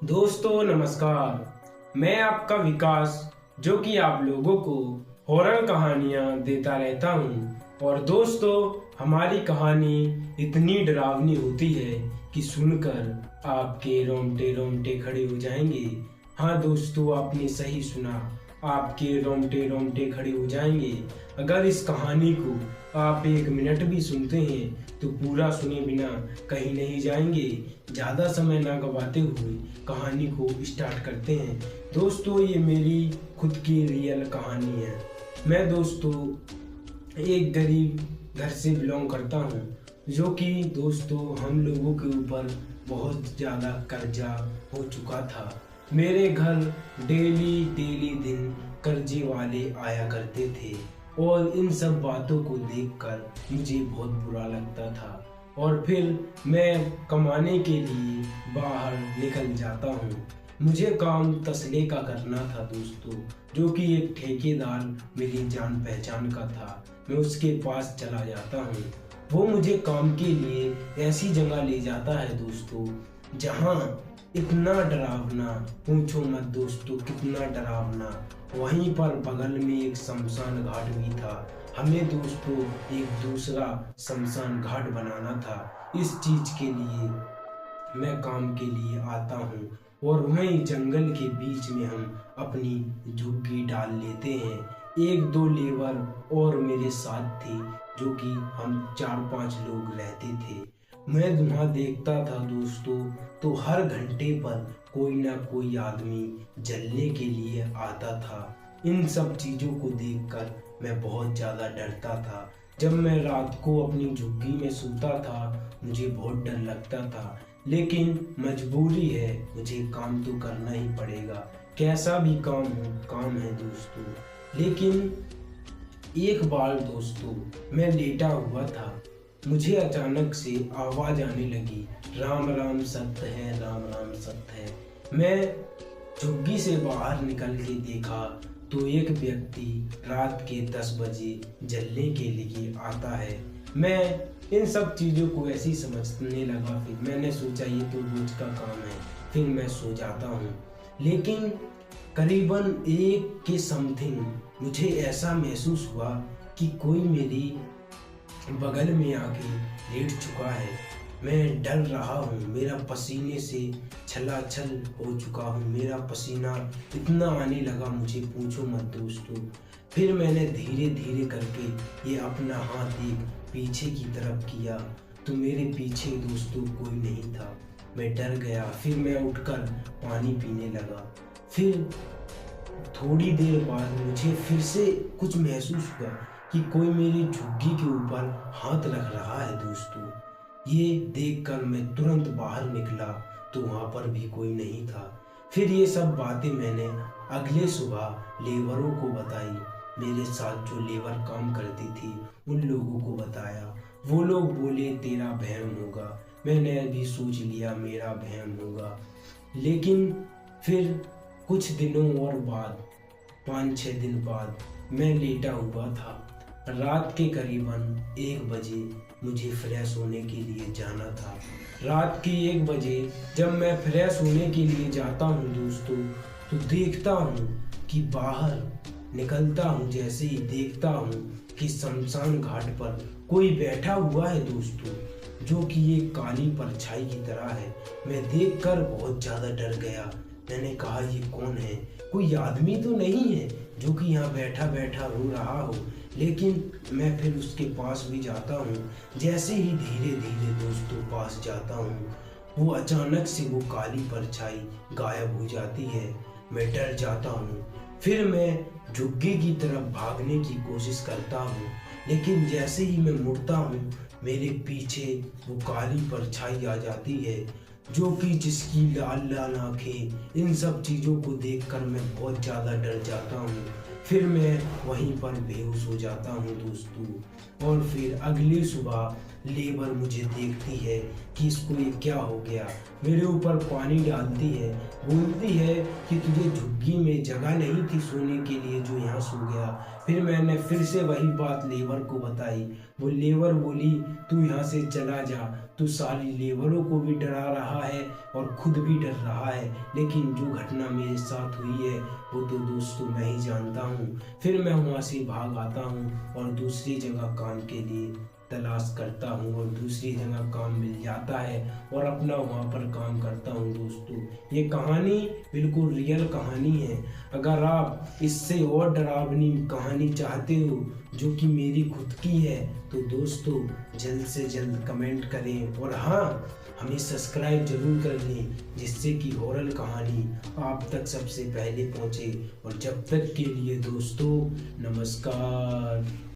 दोस्तों नमस्कार। मैं आपका विकास जो कि आप लोगों को हॉरर कहानियां देता रहता हूं। और दोस्तों, हमारी कहानी इतनी डरावनी होती है कि सुनकर आपके रोंगटे रोंगटे खड़े हो जाएंगे। हाँ दोस्तों, आपने सही सुना, आपके रोंगटे रोंगटे खड़े हो जाएंगे। अगर इस कहानी को आप 1 मिनट भी सुनते हैं तो पूरा सुने बिना कहीं नहीं जाएंगे। ज़्यादा समय ना गवाते हुए कहानी को स्टार्ट करते हैं। दोस्तों, ये मेरी खुद की रियल कहानी है। मैं दोस्तों एक गरीब घर से बिलोंग करता हूँ, जो कि दोस्तों हम लोगों के ऊपर बहुत ज़्यादा कर्जा हो चुका था। मेरे घर डेली दिन कर्जे वाले आया करते थे और इन सब बातों को देखकर मुझे बहुत बुरा लगता था। और फिर मैं कमाने के लिए बाहर निकल जाता हूँ। मुझे काम तसले का करना था दोस्तों, जो कि एक ठेकेदार मेरी जान पहचान का था। मैं उसके पास चला जाता हूँ। वो मुझे काम के लिए ऐसी जगह ले जाता है दोस्तों, जहाँ इतना डरावना, पूछो मत दोस्तों, कितना डरावना। वहीं पर बगल में एक शमशान घाट भी था। हमें दोस्तों एक दूसरा शमशान घाट बनाना था। इस चीज के लिए मैं काम के लिए आता हूँ और वहीं जंगल के बीच में हम अपनी झुग्गी डाल लेते हैं। 1-2 लेबर और मेरे साथ थे, जो कि हम 4-5 लोग रहते थे। मैं वहाँ देखता था दोस्तों, तो हर घंटे पर कोई ना कोई आदमी जलने के लिए आता था। इन सब चीज़ों को देखकर मैं बहुत ज़्यादा डरता था। जब मैं रात को अपनी झुग्गी में सोता था, मुझे बहुत डर लगता था, लेकिन मजबूरी है, मुझे काम तो करना ही पड़ेगा। कैसा भी काम हो, काम है दोस्तों। लेकिन एक बार दोस्तों मैं लेटा हुआ था, मुझे अचानक से आवाज आने लगी, राम राम सत्य है, राम राम सत्य है। मैं झुग्गी से बाहर निकल के देखा तो एक व्यक्ति रात के 10 बजे जलने के लिए आता है। मैं इन सब चीज़ों को ऐसे ही समझने लगा। फिर मैंने सोचा ये तो रोज का काम है, फिर मैं सो जाता हूँ। लेकिन करीबन 1 के समथिंग मुझे ऐसा महसूस हुआ कि कोई मेरी बगल में आके लेट चुका है। मैं डर रहा हूँ, मेरा पसीने से छलाछल हो चुका हूँ। मेरा पसीना इतना आने लगा, मुझे पूछो मत दोस्तों। फिर मैंने धीरे धीरे करके ये अपना हाथ एक पीछे की तरफ किया तो मेरे पीछे दोस्तों कोई नहीं था। मैं डर गया। फिर मैं उठकर पानी पीने लगा। फिर थोड़ी देर बाद मुझे फिर से कुछ महसूस हुआ कि कोई मेरी झुग्गी के ऊपर हाथ रख रहा है दोस्तों। ये देखकर मैं तुरंत बाहर निकला तो वहाँ पर भी कोई नहीं था। फिर ये सब बातें मैंने अगले सुबह लेबरों को बताई। मेरे साथ जो लेबर काम करती थी उन लोगों को बताया। वो लोग बोले तेरा वहम होगा। मैंने भी सोच लिया मेरा वहम होगा। लेकिन फिर कुछ दिनों और बाद, 5-6 दिन बाद, मैं लेटा हुआ था। रात के करीबन 1 बजे मुझे फ्रेश होने के लिए जाना था। रात के 1 बजे जब मैं फ्रेश होने के लिए जाता हूँ दोस्तों, तो देखता हूँ कि बाहर निकलता हूँ, जैसे ही देखता हूँ कि शमशान घाट पर कोई बैठा हुआ है दोस्तों, जो कि एक काली परछाई की तरह है। मैं देखकर बहुत ज़्यादा डर गया। मैंने कहा ये कौन है? कोई आदमी तो नहीं है जो कि यहाँ बैठा बैठा रो रहा हो। लेकिन मैं फिर उसके पास भी जाता हूँ। जैसे ही धीरे धीरे दोस्तों पास जाता हूँ, वो अचानक से वो काली परछाई गायब हो जाती है। मैं डर जाता हूँ। फिर मैं झुग्गी की तरफ भागने की कोशिश करता हूँ, लेकिन जैसे ही मैं मुड़ता हूँ, मेरे पीछे वो काली परछाई आ जाती है, जो कि जिसकी लाल लाल आंखें। इन सब चीज़ों को देखकर मैं बहुत ज़्यादा डर जाता हूँ। फिर मैं वहीं पर बेहोश हो जाता हूँ दोस्तों। और फिर अगली सुबह लेबर मुझे देखती है कि इसको ये क्या हो गया। मेरे ऊपर पानी डालती है, बोलती है कि तुझे झुग्गी में जगह नहीं थी सोने के लिए, जो यहाँ सो गया। फिर मैंने फिर से वही बात लेबर को बताई। वो लेबर बोली तू यहाँ से चला जा, तो सारी लेबरों को भी डरा रहा है और खुद भी डर रहा है। लेकिन जो घटना मेरे साथ हुई है वो तो दोस्तों मैं ही जानता हूँ। फिर मैं वहाँ से भाग आता हूँ और दूसरी जगह काम के लिए तलाश करता हूँ और दूसरी जगह काम मिल जाता है और अपना वहाँ पर काम करता हूँ। दोस्तों ये कहानी बिल्कुल रियल कहानी है। अगर आप इससे और डरावनी कहानी चाहते हो जो कि मेरी खुद की है तो दोस्तों जल्द से जल्द कमेंट करें और हाँ, हमें सब्सक्राइब जरूर कर लें जिससे कि हॉरर कहानी आप तक सबसे पहले पहुँचे। और जब तक के लिए दोस्तों नमस्कार।